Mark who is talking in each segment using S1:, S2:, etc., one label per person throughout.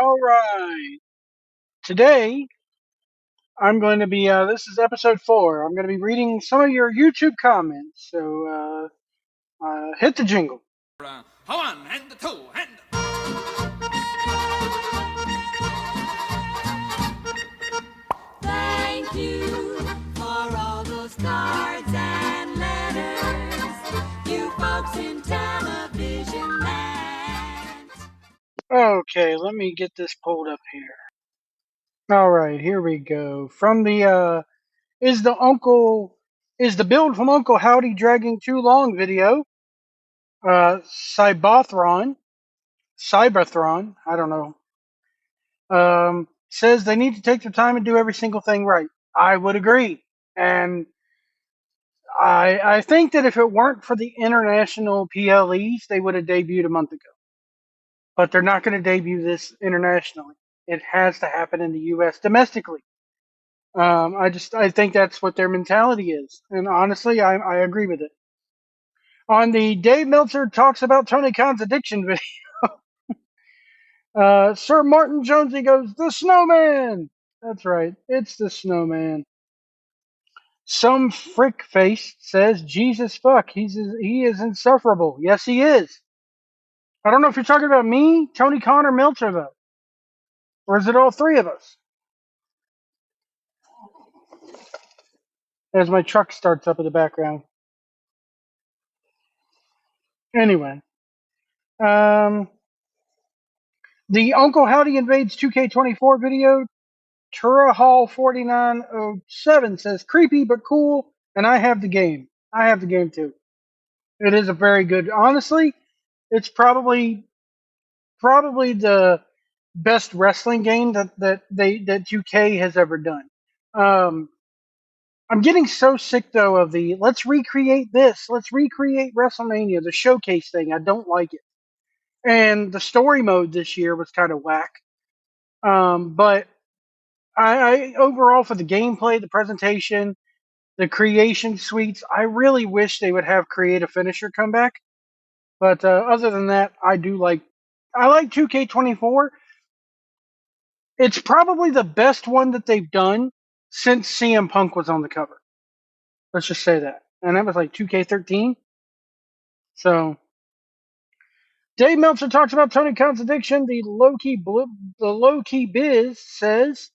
S1: All right. Today, I'm going to be, this is episode 4. I'm going to be reading some of your YouTube comments. So, hit the jingle.
S2: One and two and.
S3: Thank you for all those cards and letters, you folks in television land.
S1: Okay, let me get this pulled up here. All right, here we go. From the, is the build from Uncle Howdy dragging too long video? Cybothron, Cyberthron, I don't know, says they need to take their time and do every single thing right. I would agree. And I think that if it weren't for the international PLEs, they would have debuted a month ago. But they're not going to debut this internationally. It has to happen in the U.S. domestically. I think that's what their mentality is, and honestly, I agree with it. On the Dave Meltzer talks about Tony Khan's addiction video, Sir Martin Jonesy goes, "The Snowman." That's right, it's the Snowman. Some frick face says, "Jesus fuck, he is insufferable." Yes, he is. I don't know if you're talking about me, Tony Khan, or Meltzer, though. Or is it all three of us? As my truck starts up in the background. Anyway. The Uncle Howdy Invades 2K24 video, Tura Hall 4907 says, "Creepy but cool, and I have the game." I have the game too. It is a very good, honestly, it's probably the best wrestling game that 2K has ever done. I'm getting so sick though of the let's recreate this, let's recreate WrestleMania, the showcase thing. I don't like it. And the story mode this year was kind of whack. But I overall, for the gameplay, the presentation, the creation suites, I really wish they would have Create a Finisher come back. But other than that, I like 2K24. It's probably the best one that they've done since CM Punk was on the cover. Let's just say that. And that was like 2K13. So, Dave Meltzer talks about Tony Khan's addiction. The low key biz says,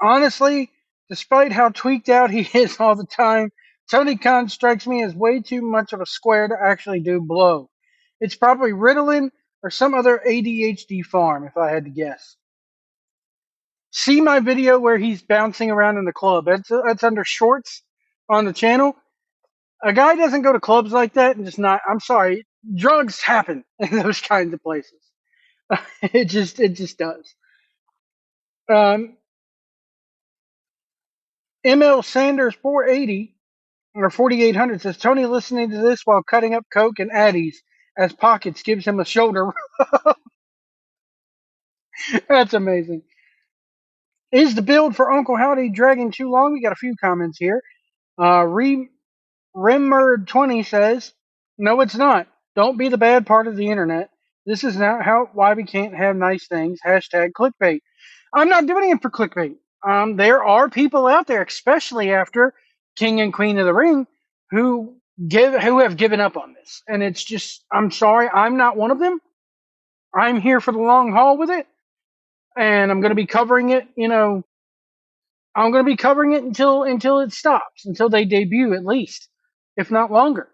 S1: honestly, despite how tweaked out he is all the time, Tony Khan strikes me as way too much of a square to actually do blow. It's probably Ritalin or some other ADHD farm, if I had to guess. See my video where he's bouncing around in the club. That's under shorts on the channel. A guy doesn't go to clubs like that and just not. I'm sorry, drugs happen in those kinds of places. It just does. ML Sanders 480 or 4800 says, "Tony listening to this while cutting up coke and Addies as Pockets gives him a shoulder." That's amazing. Is the build for Uncle Howdy dragging too long? We got a few comments here. Rimmer20 says, "No, it's not. Don't be the bad part of the internet. This is not why we can't have nice things. Hashtag clickbait." I'm not doing it for clickbait. There are people out there, especially after King and Queen of the Ring, who have given up on this. And it's just, I'm sorry, I'm not one of them. I'm here for the long haul with it. And I'm going to be covering it, I'm going to be covering it until it stops, until they debut at least, if not longer.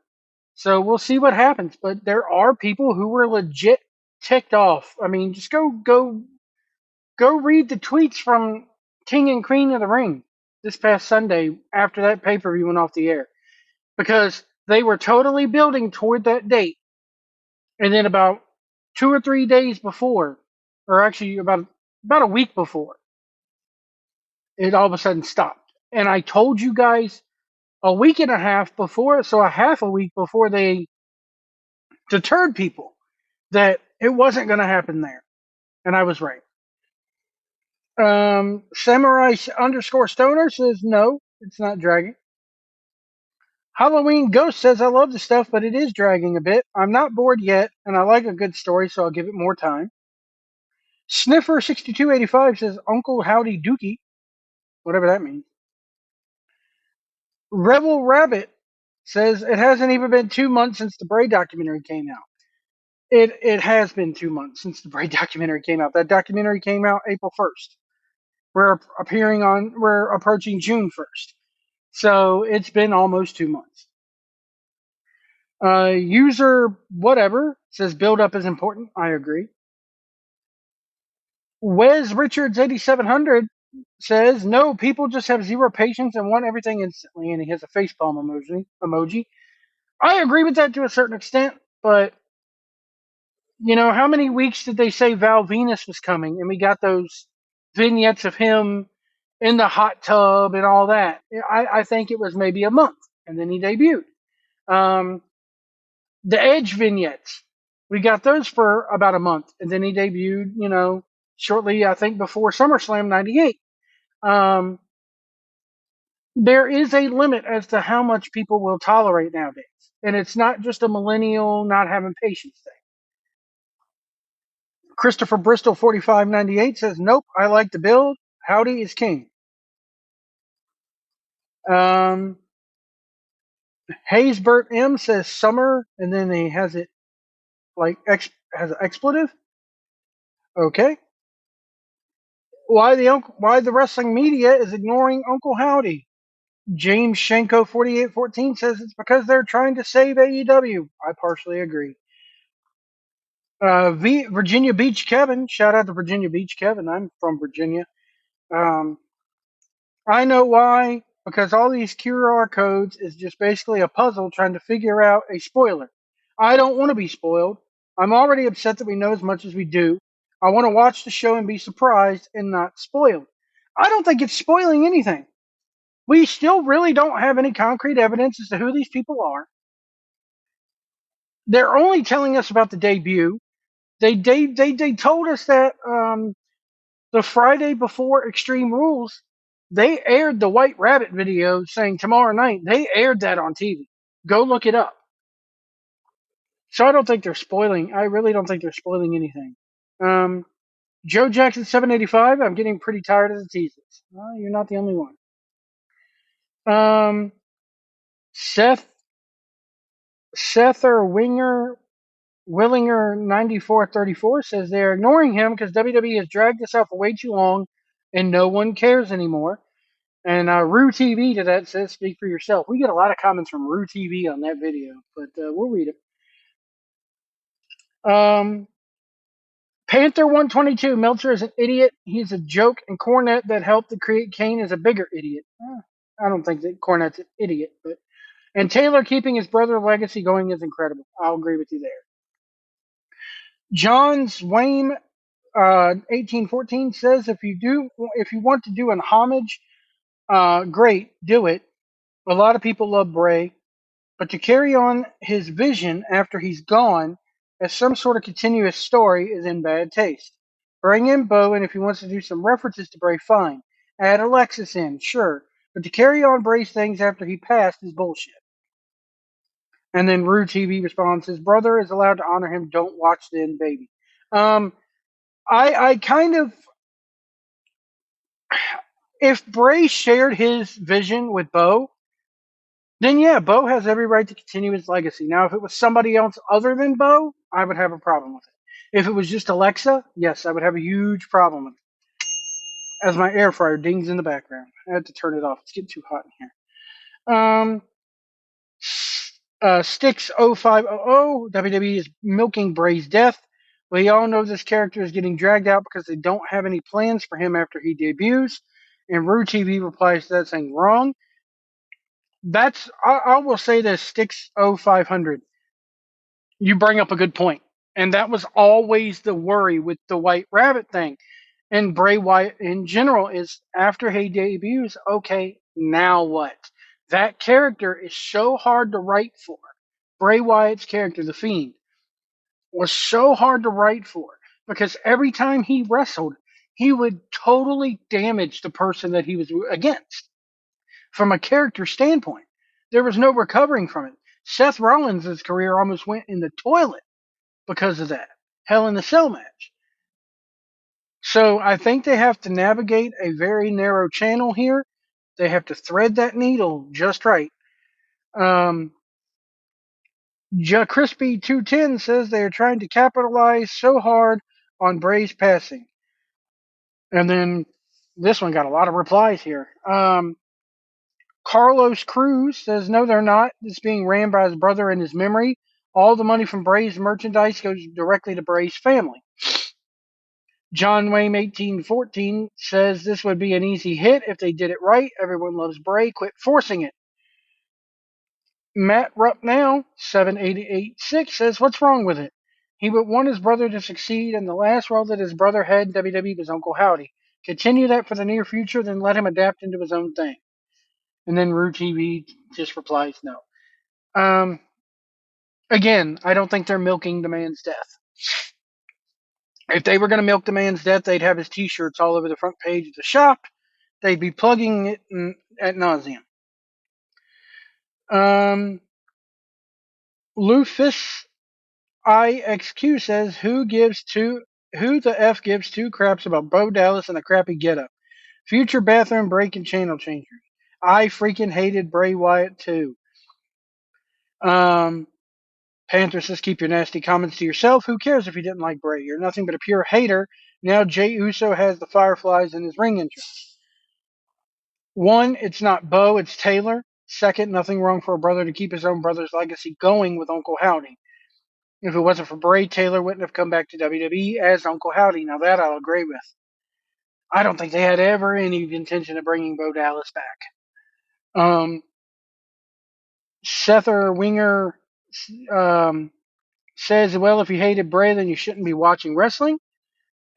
S1: So we'll see what happens. But there are people who were legit ticked off. I mean, just go read the tweets from King and Queen of the Ring this past Sunday after that pay-per-view went off the air, because they were totally building toward that date, and then about 2 or 3 days before, or actually about a week before, it all of a sudden stopped. And I told you guys a week and a half before, so a half a week before they deterred people, that it wasn't going to happen there, and I was right. Samurai _ Stoner says, "No, it's not dragging." Halloween Ghost says, "I love the stuff, but it is dragging a bit. I'm not bored yet, and I like a good story, so I'll give it more time." Sniffer6285 says Uncle Howdy Dookie, whatever that means. Rebel Rabbit says it hasn't even been 2 months since the Bray documentary came out. It has been 2 months since the Bray documentary came out. That documentary came out April 1st. We're approaching June 1st. So it's been almost 2 months. User whatever says build up is important. I agree. Wes Richards 8700 says no, people just have zero patience and want everything instantly, and he has a facepalm emoji. I agree with that to a certain extent, but you know, how many weeks did they say Val Venus was coming, and we got those vignettes of him in the hot tub and all that? I think it was maybe a month, and then he debuted. The Edge vignettes, we got those for about a month, and then he debuted, you know, shortly, I think, before SummerSlam 98. There is a limit as to how much people will tolerate nowadays. And it's not just a millennial not having patience thing. Christopher Bristol 4598 says, nope, I like the build. Howdy is king. Haysbert M says summer, and then he has it like has an expletive. Okay. Why the wrestling media is ignoring Uncle Howdy? James Shenko 4814 says it's because they're trying to save AEW. I partially agree. Virginia Beach Kevin, shout out to Virginia Beach Kevin. I'm from Virginia. I know why, because all these QR codes is just basically a puzzle trying to figure out a spoiler. I don't want to be spoiled. I'm already upset that we know as much as we do. I want to watch the show and be surprised and not spoiled. I don't think it's spoiling anything. We still really don't have any concrete evidence as to who these people are. They're only telling us about the debut. They told us that the Friday before Extreme Rules, they aired the White Rabbit video saying tomorrow night. They aired that on TV. Go look it up. So I don't think they're spoiling. I really don't think they're spoiling anything. Joe Jackson 785. I'm getting pretty tired of the teasers. Well, you're not the only one. Seth or Willinger 9434 says they're ignoring him because WWE has dragged this out for way too long and no one cares anymore. And Rue TV to that says speak for yourself. We get a lot of comments from Rue TV on that video, but we'll read it. Panther 122, Meltzer is an idiot. He's a joke, and Cornette that helped to create Kane is a bigger idiot. I don't think that Cornette's an idiot, and Taylor keeping his brother's legacy going is incredible. I'll agree with you there. John's Wayne 1814 says if you want to do an homage, great, do it. A lot of people love Bray, but to carry on his vision after he's gone as some sort of continuous story is in bad taste. Bring in Bo, and if he wants to do some references to Bray, fine. Add Alexis in, sure. But to carry on Bray's things after he passed is bullshit. And then Rue TV responds, his brother is allowed to honor him. Don't watch then, baby. I kind of, if Bray shared his vision with Bo, then yeah, Bo has every right to continue his legacy. Now, if it was somebody else other than Bo, I would have a problem with it. If it was just Alexa, yes, I would have a huge problem with it. As my air fryer dings in the background. I had to turn it off. It's getting too hot in here. Sticks 0500, WWE is milking Bray's death. We all know this character is getting dragged out because they don't have any plans for him after he debuts. And Rue TV replies to that saying, wrong. I will say this, Sticks 0500. You bring up a good point. And that was always the worry with the White Rabbit thing. And Bray Wyatt in general is after he debuts, okay, now what? That character is so hard to write for. Bray Wyatt's character, The Fiend, was so hard to write for because every time he wrestled, he would totally damage the person that he was against. From a character standpoint, there was no recovering from it. Seth Rollins' career almost went in the toilet because of that. Hell in the Cell match. So I think they have to navigate a very narrow channel here. They have to thread that needle just right. Um, Crispy 210 says they are trying to capitalize so hard on Bray's passing. And then this one got a lot of replies here. Carlos Cruz says, no, they're not. It's being ran by his brother in his memory. All the money from Bray's merchandise goes directly to Bray's family. John Wayne 1814 says this would be an easy hit if they did it right. Everyone loves Bray. Quit forcing it. Matt Rupp now 7886 says, what's wrong with it? He would want his brother to succeed, and the last role that his brother had in WWE was Uncle Howdy. Continue that for the near future, then let him adapt into his own thing. And then Rue TV just replies no. Again, I don't think they're milking the man's death. If they were going to milk the man's death, they'd have his T-shirts all over the front page of the shop. They'd be plugging it ad nauseum. Lufus IXQ says, who the F gives two craps about Bo Dallas and a crappy getup? Future bathroom break and channel changers. I freaking hated Bray Wyatt too. Panther says, keep your nasty comments to yourself. Who cares if you didn't like Bray? You're nothing but a pure hater. Now Jey Uso has the Fireflies in his ring entrance. One, it's not Bo, it's Taylor. Second, nothing wrong for a brother to keep his own brother's legacy going with Uncle Howdy. If it wasn't for Bray, Taylor wouldn't have come back to WWE as Uncle Howdy. Now that I'll agree with. I don't think they had ever any intention of bringing Bo Dallas back. Sether Winger says, well, if you hated Bray, then you shouldn't be watching wrestling.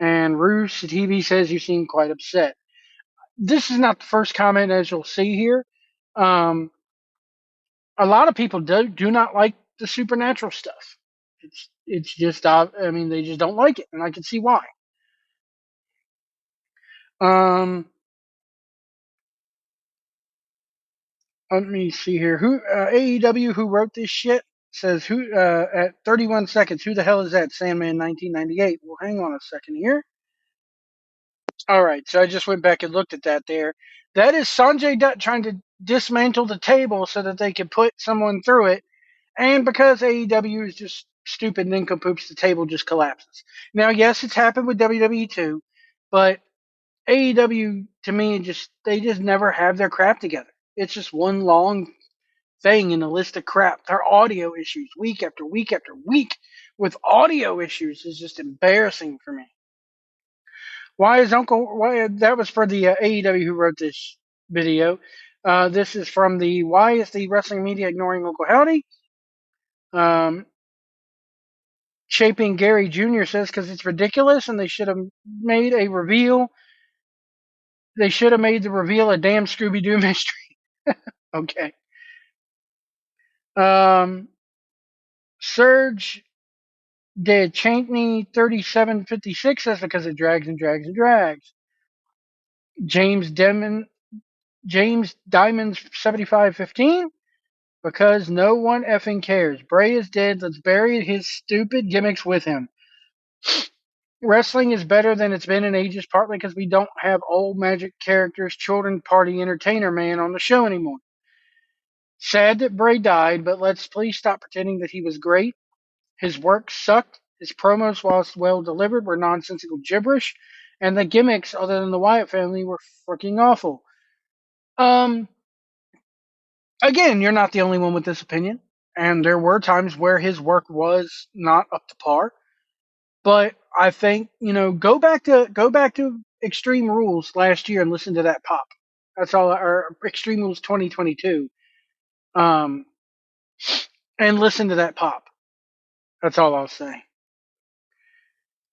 S1: And Roos TV says you seem quite upset. This is not the first comment, as you'll see here. A lot of people do not like the supernatural stuff. It's just, I mean, they just don't like it, and I can see why. Let me see here. Who AEW, who wrote this shit, says who at 31 seconds. Who the hell is that? Sandman 1998. Well, hang on a second here. All right, so I just went back and looked at that there. That is Sanjay Dutt trying to dismantle the table so that they can put someone through it. And because AEW is just stupid nincompoops, the table just collapses. Now, yes, it's happened with WWE too, but AEW, to me, they just never have their crap together. It's just one long thing in a list of crap. Their audio issues, week after week after week, with audio issues is just embarrassing for me. That was for the AEW who wrote this video. This is from why is the wrestling media ignoring Uncle Howdy? Shaping Gary Jr. says because it's ridiculous and they should have made a reveal. They should have made the reveal a damn Scooby-Doo mystery. Okay. Serge De Chankney 3756 says because it drags and drags and drags. James Diamond's 7515 because no one effing cares. Bray is dead. Let's bury his stupid gimmicks with him. Wrestling is better than it's been in ages, partly because we don't have old magic characters, children party entertainer man on the show anymore. Sad that Bray died, but let's please stop pretending that he was great. His work sucked. His promos, whilst well delivered, were nonsensical gibberish, and the gimmicks, other than the Wyatt family, were freaking awful. Again, you're not the only one with this opinion, and there were times where his work was not up to par. But I think go back to Extreme Rules last year and listen to that pop. That's all. Or Extreme Rules 2022, and listen to that pop. That's all I'll say.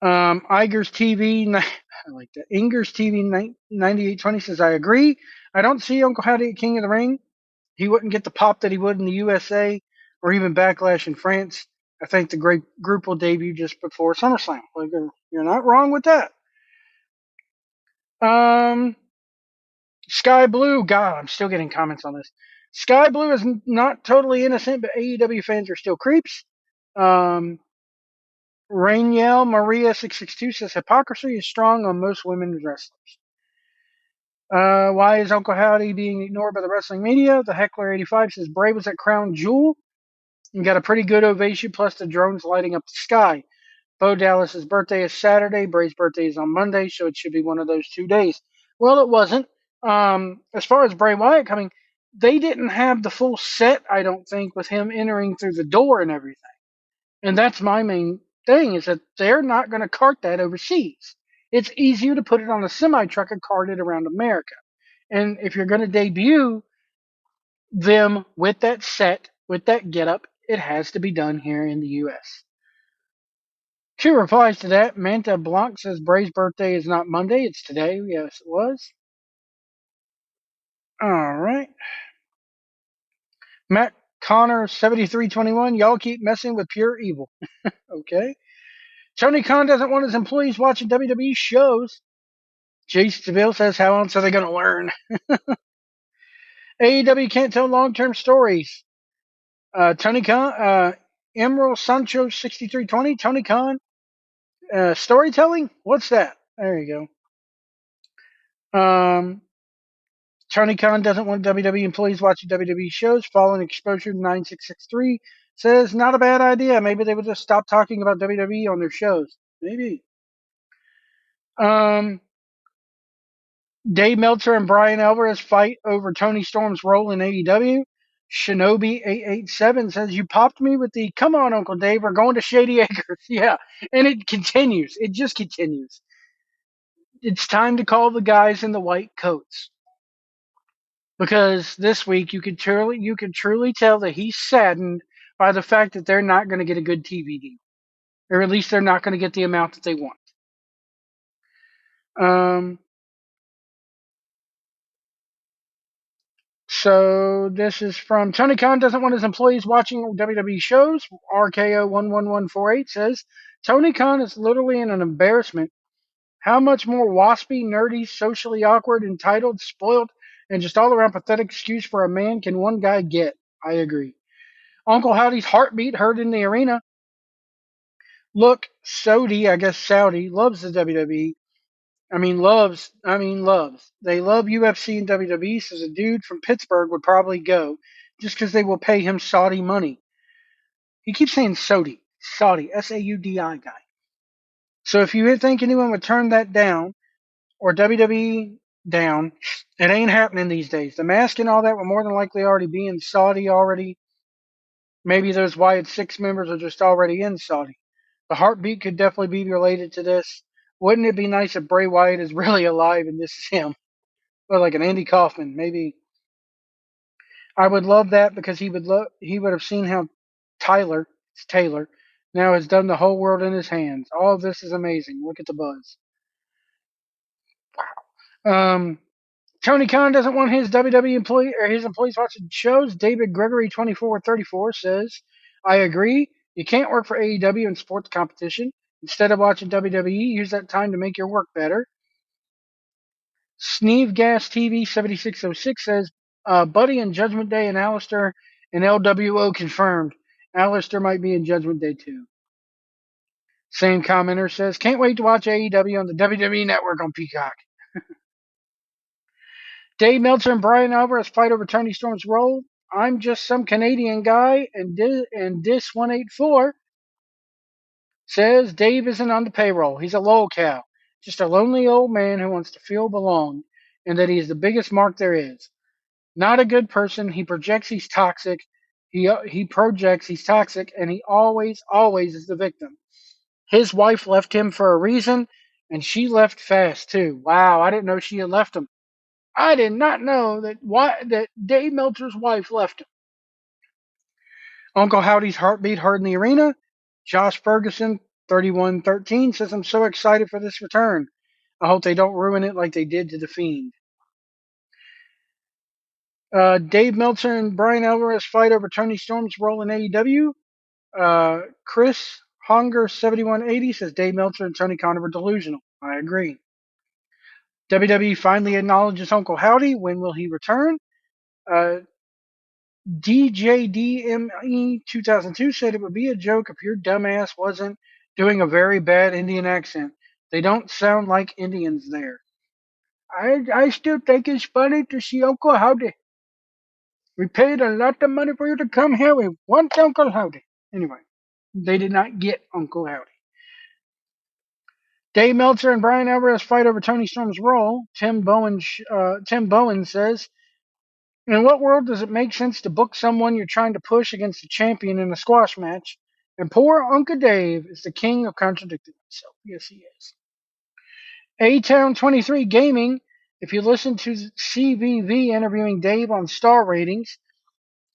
S1: Igers TV, I like that. Ingers TV 9820 says, I agree. I don't see Uncle Howdy at King of the Ring. He wouldn't get the pop that he would in the USA or even Backlash in France. I think the great group will debut just before SummerSlam. Like, you're not wrong with that. Sky Blue, God, I'm still getting comments on this. Sky Blue is not totally innocent, but AEW fans are still creeps. Rainiel Maria 662 says hypocrisy is strong on most women's wrestlers. Why is Uncle Howdy being ignored by the wrestling media? The Heckler 85 says Bray was at Crown Jewel and got a pretty good ovation, plus the drones lighting up the sky. Bo Dallas's birthday is Saturday. Bray's birthday is on Monday, so it should be one of those 2 days. Well, it wasn't. As far as Bray Wyatt coming, they didn't have the full set, I don't think, with him entering through the door and everything. And that's my main thing, is that they're not going to cart that overseas. It's easier to put it on a semi truck and cart it around America. And if you're going to debut them with that set, with that getup, it has to be done here in the U.S. She replies to that. Manta Blanc says Bray's birthday is not Monday, it's today. Yes, it was. All right. Matt Connor 7321. Y'all keep messing with pure evil. Okay. Tony Khan doesn't want his employees watching WWE shows. Jace DeVille says, how else are they going to learn? AEW can't tell long-term stories. Tony Khan, Emerald Sancho 6320. Tony Khan, storytelling? What's that? There you go. Tony Khan doesn't want WWE employees watching WWE shows. Following exposure to 9663 says, not a bad idea. Maybe they would just stop talking about WWE on their shows. Maybe. Dave Meltzer and Brian Alvarez fight over Tony Storm's role in AEW. Shinobi887 says, you popped me with the, come on, Uncle Dave, we're going to Shady Acres. Yeah, and it continues. It just continues. It's time to call the guys in the white coats. Because this week you could truly tell that he's saddened by the fact that they're not going to get a good TV deal. Or at least they're not going to get the amount that they want. So this is from Tony Khan doesn't want his employees watching WWE shows. RKO11148 says, Tony Khan is literally an embarrassment. How much more waspy, nerdy, socially awkward, entitled, spoiled, and just all around pathetic excuse for a man can one guy get? I agree. Uncle Howdy's heartbeat heard in the arena. Look, Saudi, I guess Saudi, loves the WWE. Loves. They love UFC and WWE, so the dude from Pittsburgh would probably go just because they will pay him Saudi money. He keeps saying Saudi, S-A-U-D-I guy. So if you think anyone would turn that down, or WWE down, it ain't happening these days. The mask and all that will more than likely already be in Saudi already. Maybe those Wyatt 6 members are just already in Saudi. The heartbeat could definitely be related to this. Wouldn't it be nice if Bray Wyatt is really alive and this is him? Or like an Andy Kaufman, maybe. I would love that because he would have seen how Taylor now has done the whole world in his hands. All of this is amazing. Look at the buzz. Wow. Tony Khan doesn't want his WWE employees watching shows. David Gregory 2434 says, I agree. You can't work for AEW and sports competition. Instead of watching WWE, use that time to make your work better. Sneeve Gas TV 7606 says, Buddy and Judgment Day and Alistair and LWO confirmed. Alistair might be in Judgment Day too. Same commenter says, can't wait to watch AEW on the WWE Network on Peacock. Dave Meltzer and Brian Alvarez fight over Tony Storm's role. I'm just some Canadian guy, and Dis184 says Dave isn't on the payroll. He's a lolcow. Just a lonely old man who wants to feel belonged, and that he is the biggest mark there is. Not a good person. He projects he's toxic. He projects he's toxic, and he always is the victim. His wife left him for a reason, and she left fast too. Wow, I didn't know she had left him. I did not know that Dave Meltzer's wife left him. Uncle Howdy's heartbeat heard in the arena. Josh Ferguson 3113 says, I'm so excited for this return. I hope they don't ruin it like they did to The Fiend. Dave Meltzer and Brian Alvarez fight over Tony Storm's role in AEW. Chris Hunger 7180 says Dave Meltzer and Tony Khan were delusional. I agree. WWE finally acknowledges Uncle Howdy. When will he return? DJDME 2002 said it would be a joke if your dumbass wasn't doing a very bad Indian accent. They don't sound like Indians there. I still think it's funny to see Uncle Howdy. We paid a lot of money for you to come here. We want Uncle Howdy. Anyway, they did not get Uncle Howdy. Dave Meltzer and Brian Alvarez fight over Tony Storm's role. Tim Bowen says, "In what world does it make sense to book someone you're trying to push against a champion in a squash match?" And poor Uncle Dave is the king of contradicting himself. Yes, he is. A-Town 23 Gaming. If you listen to CVV interviewing Dave on star ratings,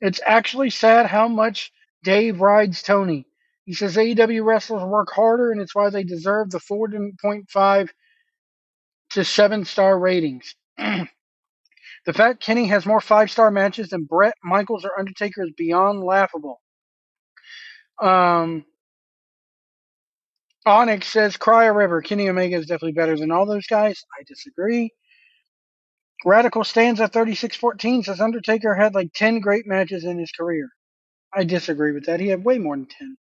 S1: it's actually sad how much Dave rides Tony. He says AEW wrestlers work harder, and it's why they deserve the 4.5 to 7-star ratings. The fact Kenny has more 5-star matches than Brett, Michaels, or Undertaker is beyond laughable. Onyx says, "Cry a river. Kenny Omega is definitely better than all those guys." I disagree. Radical stands at 3614 says Undertaker had like 10 great matches in his career. I disagree with that. He had way more than 10.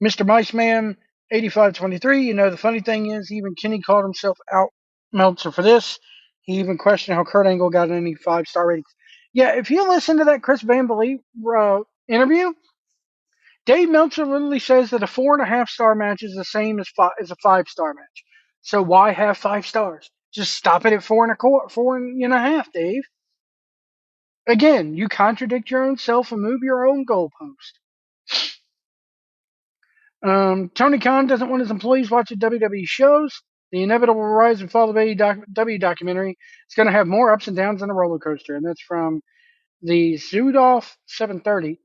S1: Mr. Miceman 8523, you know, the funny thing is, even Kenny called himself out Meltzer for this. He even questioned how Kurt Angle got any 5-star ratings. Yeah, if you listen to that Chris Van Vliet interview, Dave Meltzer literally says that a 4.5-star match is the same as a 5-star match. So why have 5 stars? Just stop it at 4.5, Dave. Again, you contradict your own self and move your own goalpost. Tony Khan doesn't want his employees watching WWE shows. The inevitable rise and fall of AEW documentary is going to have more ups and downs than a roller coaster, and that's from the Zudolph 730.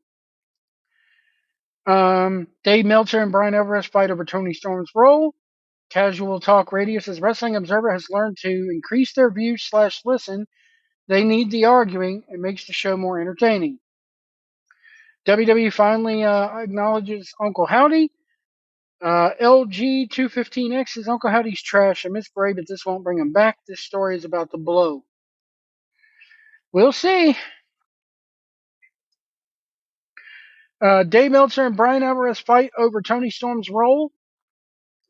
S1: Dave Meltzer and Brian Alvarez fight over Tony Storm's role. Casual Talk Radio says Wrestling Observer has learned to increase their views / listen. They need the arguing. It makes the show more entertaining. WWE finally acknowledges Uncle Howdy. LG215X says Uncle Howdy's trash. I miss Bray, but this won't bring him back. This story is about the blow. We'll see. Dave Meltzer and Brian Alvarez fight over Tony Storm's role.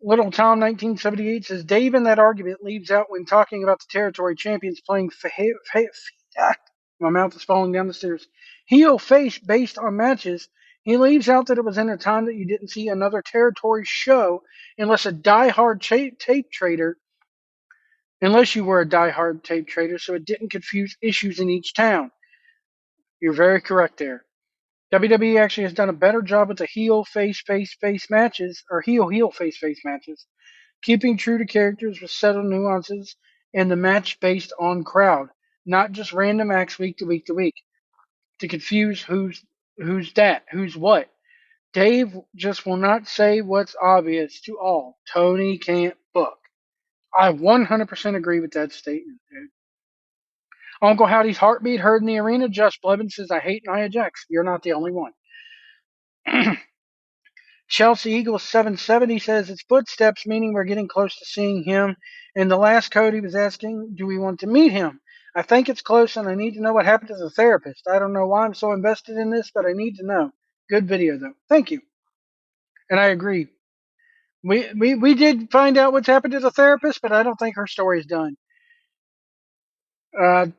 S1: Little Tom 1978 says Dave in that argument leaves out when talking about the territory champions playing my mouth is falling down the stairs. Heel face based on matches. He leaves out that it was in a time that you didn't see another territory show unless you were a diehard tape trader, so it didn't confuse issues in each town. You're very correct there. WWE actually has done a better job with the heel face matches, or heel face matches, keeping true to characters with subtle nuances and the match based on crowd, not just random acts week to week to week, to confuse who's what. Dave just will not say what's obvious to all. Tony can't book. I 100% agree with that statement, dude. Uncle Howdy's heartbeat heard in the arena. Josh Blevins says, I hate Nia Jax. You're not the only one. Chelsea Eagles 770 says it's footsteps, meaning we're getting close to seeing him. And the last Cody was asking, do we want to meet him? I think it's close, and I need to know what happened to the therapist. I don't know why I'm so invested in this, but I need to know. Good video, though. Thank you. And I agree. We did find out what's happened to the therapist, but I don't think her story is done.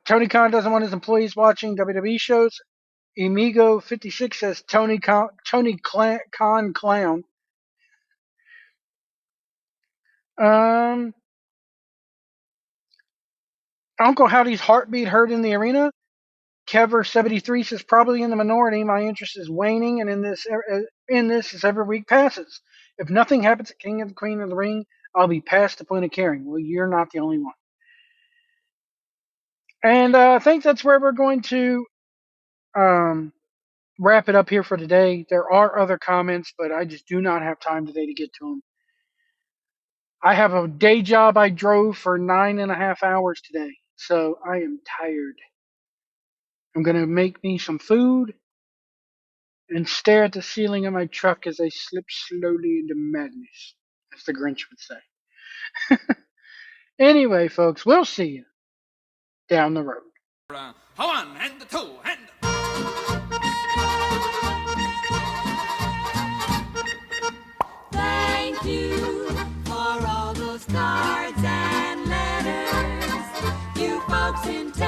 S1: Tony Khan doesn't want his employees watching WWE shows. Amigo56 says Tony Khan clown. Uncle Howdy's heartbeat heard in the arena. Kever73 says probably in the minority. My interest is waning, and in this as every week passes. If nothing happens at King of the Queen of the Ring, I'll be past the point of caring. Well, you're not the only one. And I think that's where we're going to wrap it up here for today. There are other comments, but I just do not have time today to get to them. I have a day job. I drove for 9.5 hours today, so I am tired. I'm going to make me some food and stare at the ceiling of my truck as I slip slowly into madness, as the Grinch would say. Anyway, folks, we'll see you down the road.
S2: 1 and 2 and...
S3: folks in